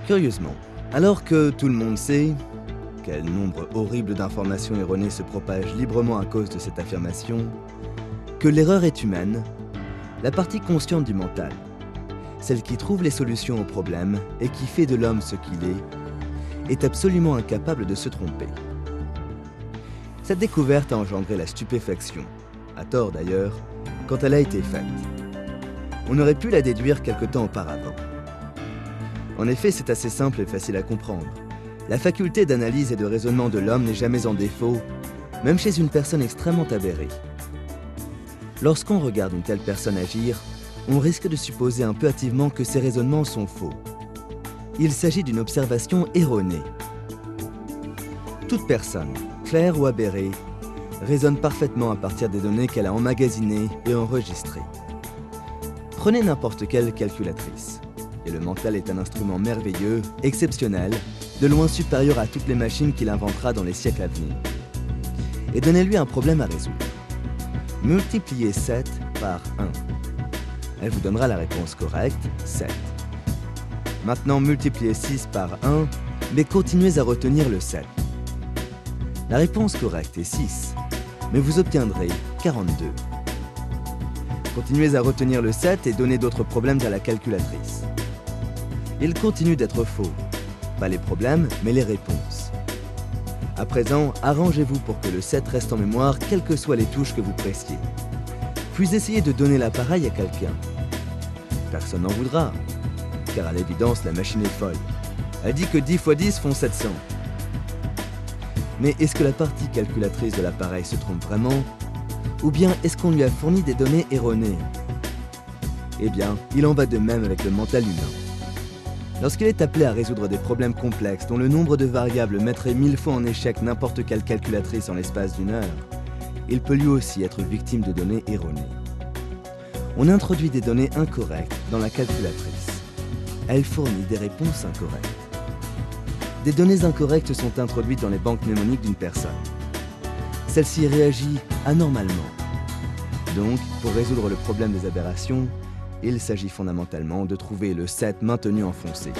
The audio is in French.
Curieusement, alors que tout le monde sait quel nombre horrible d'informations erronées se propagent librement à cause de cette affirmation, que l'erreur est humaine, la partie consciente du mental, celle qui trouve les solutions aux problèmes et qui fait de l'homme ce qu'il est absolument incapable de se tromper. Cette découverte a engendré la stupéfaction, à tort d'ailleurs, quand elle a été faite. On aurait pu la déduire quelque temps auparavant. En effet, c'est assez simple et facile à comprendre. La faculté d'analyse et de raisonnement de l'homme n'est jamais en défaut, même chez une personne extrêmement avérée. Lorsqu'on regarde une telle personne agir, on risque de supposer un peu hâtivement que ses raisonnements sont faux. Il s'agit d'une observation erronée. Toute personne, claire ou aberrée, raisonne parfaitement à partir des données qu'elle a emmagasinées et enregistrées. Prenez n'importe quelle calculatrice, et le mental est un instrument merveilleux, exceptionnel, de loin supérieur à toutes les machines qu'il inventera dans les siècles à venir. Et donnez-lui un problème à résoudre. Multipliez 7 par 1. Elle vous donnera la réponse correcte, 7. Maintenant, multipliez 6 par 1, mais continuez à retenir le 7. La réponse correcte est 6, mais vous obtiendrez 42. Continuez à retenir le 7 et donnez d'autres problèmes à la calculatrice. Il continue d'être faux. Pas les problèmes, mais les réponses. À présent, arrangez-vous pour que le 7 reste en mémoire, quelles que soient les touches que vous pressiez. Puis essayez de donner l'appareil à quelqu'un. Personne n'en voudra, car à l'évidence, la machine est folle. Elle dit que 10 x 10 font 700. Mais est-ce que la partie calculatrice de l'appareil se trompe vraiment? Ou bien est-ce qu'on lui a fourni des données erronées? Eh bien, il en va de même avec le mental humain. Lorsqu'il est appelé à résoudre des problèmes complexes dont le nombre de variables mettrait 1000 fois en échec n'importe quelle calculatrice en l'espace d'une heure, il peut lui aussi être victime de données erronées. On introduit des données incorrectes dans la calculatrice. Elle fournit des réponses incorrectes. Des données incorrectes sont introduites dans les banques mnémoniques d'une personne. Celle-ci réagit anormalement. Donc, pour résoudre le problème des aberrations, il s'agit fondamentalement de trouver le 7 maintenu enfoncé.